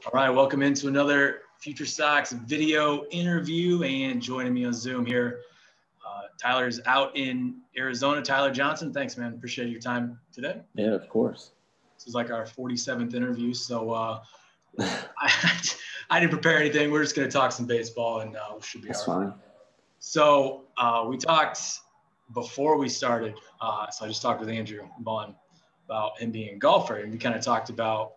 All right, welcome into another Future Stocks video interview, and joining me on Zoom here, Tyler's out in Arizona. Tyler Johnson, thanks, man. Appreciate your time today. Yeah, of course. This is like our 47th interview, so I didn't prepare anything. We're just going to talk some baseball, and we should be That's all right. fine. So we talked before we started, so I just talked with Andrew Vaughn about him being a golfer, and we kind of talked about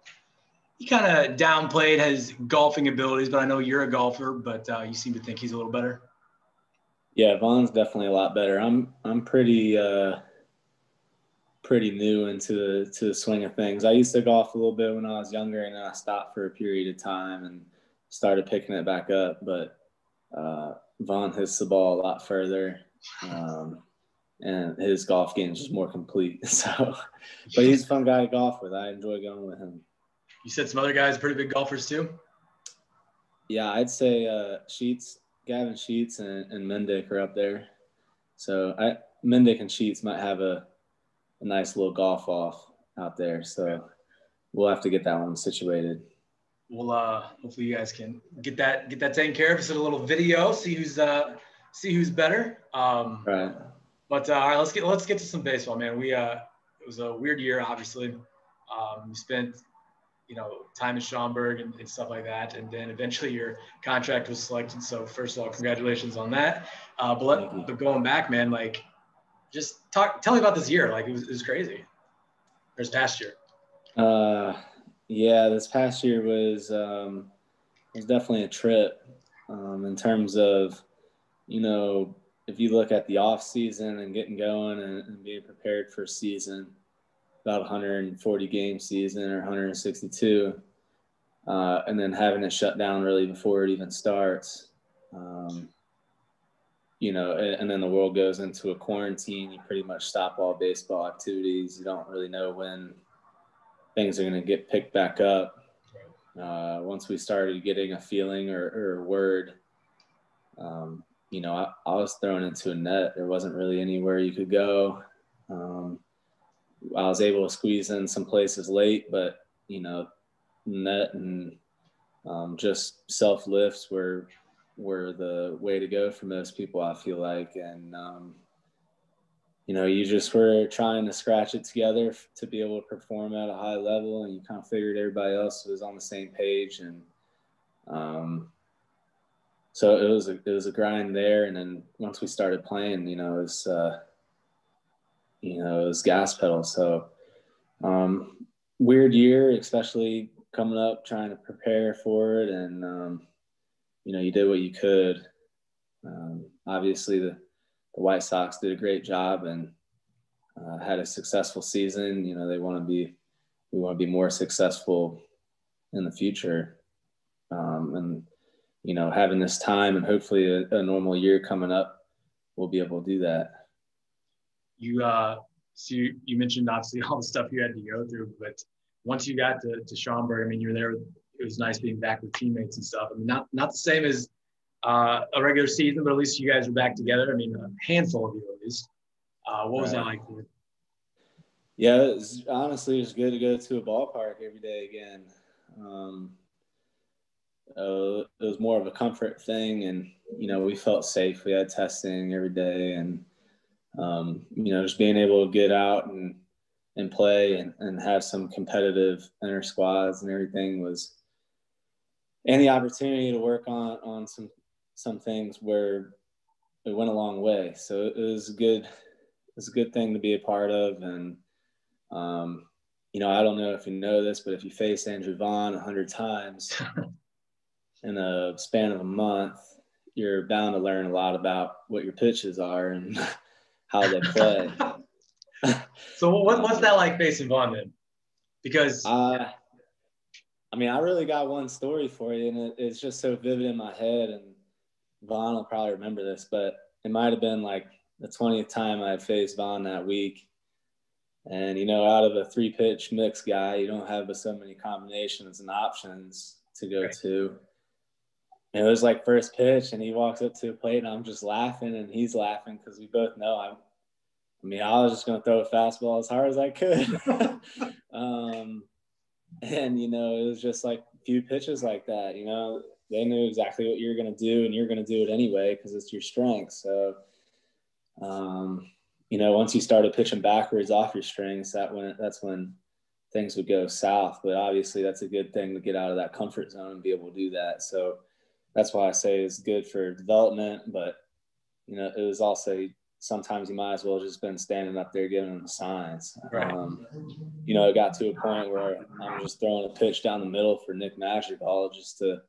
he kind of downplayed his golfing abilities, but I know you're a golfer, but you seem to think he's a little better. Yeah, Vaughn's definitely a lot better. I'm pretty new into the swing of things. I used to golf a little bit when I was younger, and then I stopped for a period of time and started picking it back up. But Vaughn hits the ball a lot further, and his golf game is just more complete. So, but he's a fun guy to golf with. I enjoy going with him. You said some other guys pretty big golfers too? Yeah, I'd say Gavin Sheets and Mendick are up there. So Mendick and Sheets might have a nice little golf off out there. So we'll have to get that one situated. Well, hopefully you guys can get that taken care of. Just a little video, see who's better. Right. But all right, let's get to some baseball, man. It was a weird year, obviously. We spent time in Schaumburg and stuff like that. And then eventually your contract was selected. So first of all, congratulations on that. But going back, man, like just tell me about this year. Like it was crazy. This past year. Yeah, this past year was definitely a trip in terms of, if you look at the off season and getting going and being prepared for season, about 140 game season or 162, and then having it shut down really before it even starts. And then the world goes into a quarantine. You pretty much stop all baseball activities. You don't really know when things are going to get picked back up. Once we started getting a feeling or a word, I was thrown into a net. There wasn't really anywhere you could go. I was able to squeeze in some places late, but, net and just self lifts were the way to go for most people, I feel like. And, you just were trying to scratch it together to be able to perform at a high level, and you kind of figured everybody else was on the same page. And so it was a grind there. And then once we started playing, it was gas pedal. So weird year, especially coming up, trying to prepare for it. And, you did what you could. Obviously the White Sox did a great job and had a successful season. We want to be more successful in the future. And, having this time and hopefully a normal year coming up, we'll be able to do that. So you mentioned obviously all the stuff you had to go through, but once you got to Schaumburg, I mean, you were there. It was nice being back with teammates and stuff. I mean, not the same as a regular season, but at least you guys were back together. I mean, a handful of you at least. What was that like for you? Yeah, it was good to go to a ballpark every day again. It was more of a comfort thing, and we felt safe. We had testing every day, and just being able to get out and play and have some competitive inter squads and everything and the opportunity to work on some things where it went a long way. So it was a good thing to be a part of. And, I don't know if you know this, but if you face Andrew Vaughn 100 times in a span of a month, you're bound to learn a lot about what your pitches are and how they play. So what's that like facing Vaughn then? Because I really got one story for you, and it's just so vivid in my head, and Vaughn will probably remember this, but it might have been like the 20th time I faced Vaughn that week. And, out of a 3-pitch mix guy, you don't have so many combinations and options to go to. And it was like first pitch, and he walks up to the plate, and I'm just laughing, and he's laughing because we both know I was just going to throw a fastball as hard as I could. And, it was just like few pitches like that, you know, they knew exactly what you're going to do, and you're going to do it anyway because it's your strength. So, you know, once you started pitching backwards off your strings, that's when things would go south. But obviously that's a good thing to get out of that comfort zone and be able to do that. So that's why I say it's good for development. But, you know, it was also sometimes you might as well just been standing up there giving them signs. Right. You know, it got to a point where I'm just throwing a pitch down the middle for Nick Madrigal just to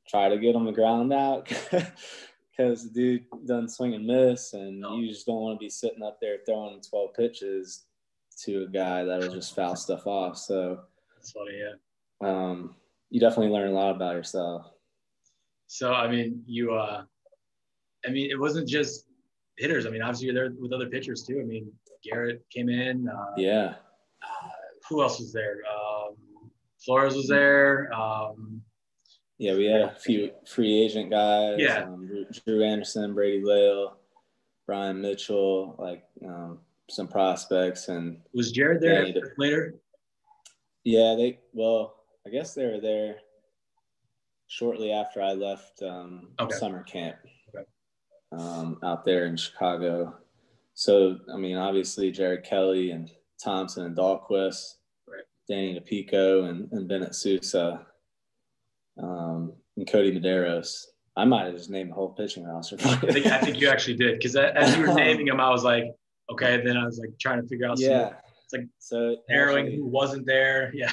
try to get him the ground out because the dude doesn't swing and miss, and you just don't want to be sitting up there throwing 12 pitches to a guy that'll just foul stuff off. So that's funny, yeah. You definitely learn a lot about yourself. So, I mean, it wasn't just hitters. I mean, obviously you're there with other pitchers too. I mean, Garrett came in. Yeah. Who else was there? Flores was there. Yeah, we had a few free agent guys. Yeah. Drew Anderson, Brady Lale, Brian Mitchell, like some prospects. And was Jared there later? Yeah, I guess they were there shortly after I left summer camp out there in Chicago. So, I mean, obviously Jared Kelly and Thompson and Dahlquist, Danny DePico and Bennett Sousa, and Cody Medeiros. I might have just named the whole pitching roster. I think you actually did, because as you were naming them, I was like, okay. Then I was like trying to figure out. Yeah. It's like so narrowing who wasn't there. Yeah.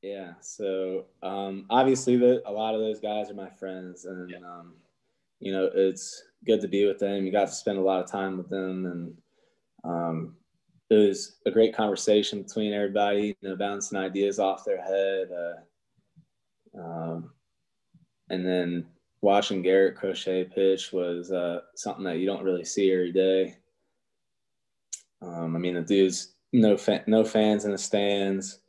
Yeah. So obviously, a lot of those guys are my friends, and you know, it's good to be with them. You got to spend a lot of time with them, and it was a great conversation between everybody. You know, bouncing ideas off their head, and then watching Garrett Crochet pitch was something that you don't really see every day. I mean, the dude's no fans in the stands.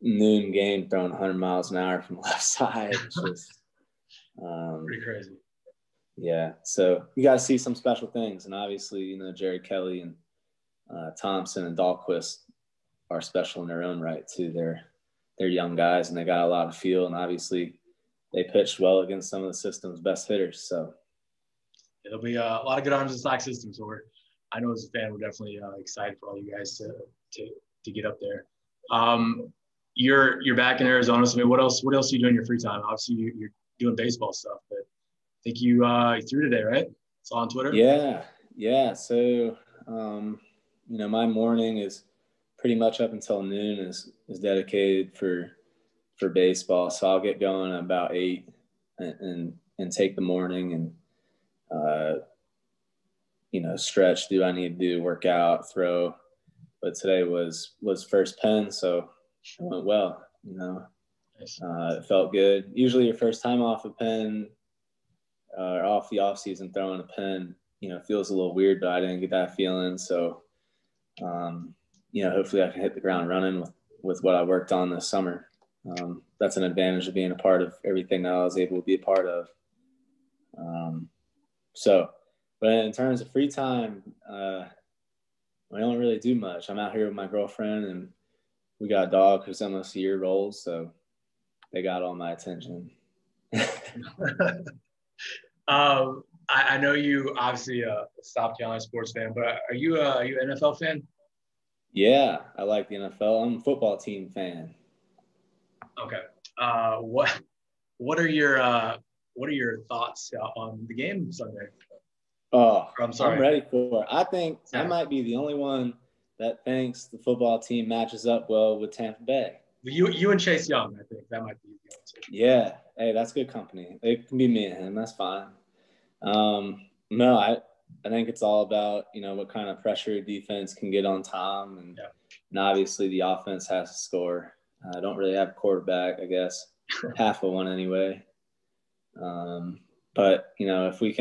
Noon game throwing 100 miles an hour from the left side. It's just pretty crazy. Yeah, so you got to see some special things, and obviously, you know, Jared Kelly and Thompson and Dahlquist are special in their own right too. They're young guys, and they got a lot of feel, and obviously they pitched well against some of the system's best hitters. So it'll be a lot of good arms and stock systems. So I know as a fan, we're definitely excited for all you guys to get up there. You're back in Arizona. So I mean, what else do you do in your free time? Obviously, you're doing baseball stuff, but I think you threw today, right? It's on Twitter. Yeah. So you know, my morning is pretty much up until noon is dedicated for baseball. So I'll get going at about 8 and take the morning and you know, stretch. Do I need to do work out, throw? But today was first pen, so it went well. You know, nice. It felt good. Usually, your first time off a pen or off the off season throwing a pen, you know, feels a little weird, but I didn't get that feeling. So, you know, hopefully, I can hit the ground running with what I worked on this summer. That's an advantage of being a part of everything that I was able to be a part of. But in terms of free time, I don't really do much. I'm out here with my girlfriend, and we got a dog who's almost a year old, so they got all my attention. I know you obviously a South Carolina sports fan, but are you an NFL fan? Yeah, I like the NFL. I'm a football team fan. Okay. What are your thoughts on the game Sunday? Oh, I'm sorry. I'm ready for it. I think I might be the only one that thinks the football team matches up well with Tampa Bay. You and Chase Young, I think that might be the other two. Yeah. Hey, that's good company. It can be me and him. That's fine. No, I think it's all about, you know, what kind of pressure defense can get on Tom. And obviously the offense has to score. I don't really have a quarterback, I guess. Half of one anyway. But, you know, if we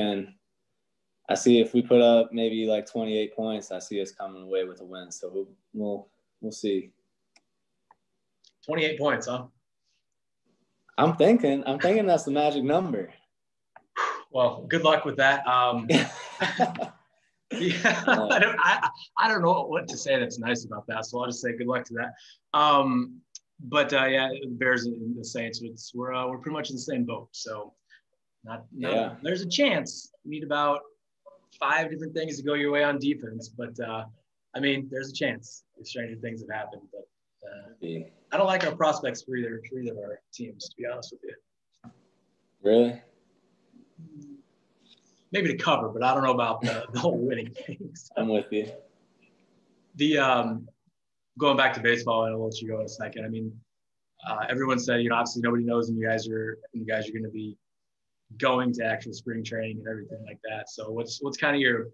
put up maybe like 28 points, I see us coming away with a win. So we'll see. 28 points, huh? I'm thinking that's the magic number. Well, good luck with that. Yeah, I don't know what to say that's nice about that. So I'll just say good luck to that. But yeah, the Bears and the Saints, we're pretty much in the same boat. So not Yeah. there's a chance. We need about 5 different things to go your way on defense, but I mean, there's a chance. Stranger things have happened, but I don't like our prospects for either of our teams, to be honest with you. Really? Maybe to cover, but I don't know about the whole winning thing. So. I'm with you. The going back to baseball, and I'll let you go in a second. I mean, everyone said, obviously nobody knows when you guys are going to be going to actual spring training and everything like that. So what's kind of your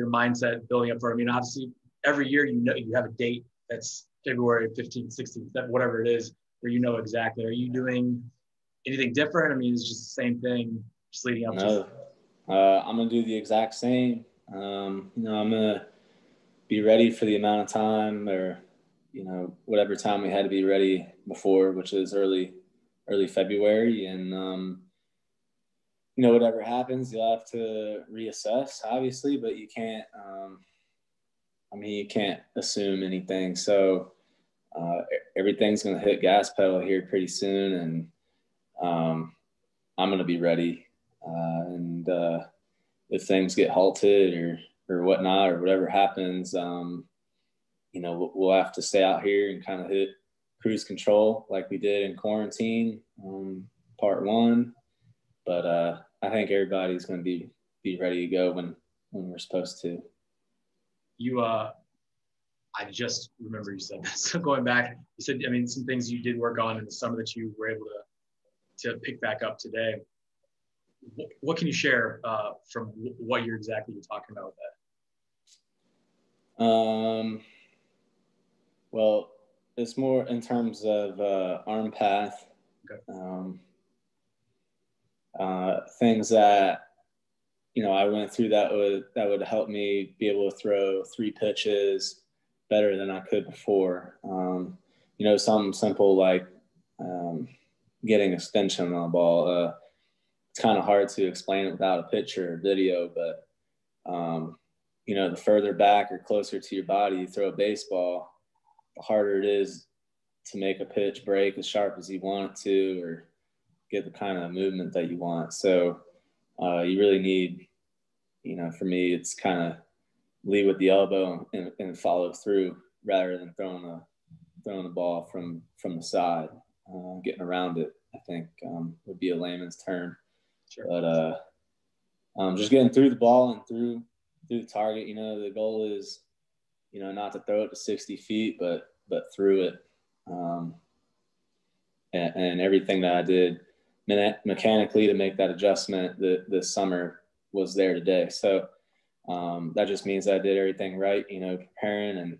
mindset building up for it? I mean, obviously every year you have a date that's February 15th, 16th, whatever it is, where exactly. Are you doing anything different? I mean, it's just the same thing, just leading up to. I'm gonna do the exact same. I'm gonna be ready for the amount of time, or whatever time we had to be ready before, which is early February, and whatever happens, you'll have to reassess, obviously, but you can't. You can't assume anything. So everything's going to hit gas pedal here pretty soon, and I'm going to be ready. And if things get halted or whatnot, or whatever happens, we'll have to stay out here and kind of hit cruise control like we did in quarantine, part 1. But I think everybody's going to be ready to go when we're supposed to. I just remember you said that. So going back, you said, some things you did work on in the summer that you were able to pick back up today. What can you share from what you're exactly talking about with that? Well, it's more in terms of arm path. Okay. Things that I went through that would help me be able to throw 3 pitches better than I could before. Something simple like getting extension on the ball. It's kind of hard to explain it without a picture or video, but the further back or closer to your body you throw a baseball, the harder it is to make a pitch break as sharp as you want it to, or get the kind of movement that you want. So you really need, for me, it's kind of lead with the elbow and follow through rather than throwing the ball from the side. Getting around it, I think, would be a layman's term. Sure. But just getting through the ball and through the target. The goal is, not to throw it to 60 feet, but through it. And everything that I did mechanically to make that adjustment this summer was there today. So that just means I did everything right, preparing, and,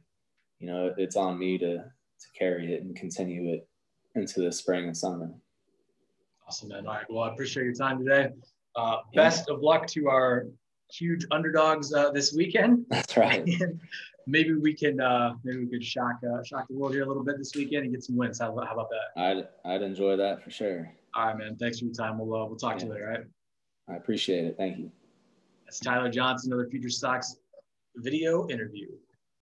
it's on me to carry it and continue it into the spring and summer. Awesome, man. All right. Well, I appreciate your time today. Best of luck to our huge underdogs this weekend. That's right. maybe we could shock the world here a little bit this weekend and get some wins. How about that? I'd enjoy that for sure. All right, man. Thanks for your time. We'll talk to you later. All right. I appreciate it. Thank you. That's Tyler Johnson, another Future Stocks video interview.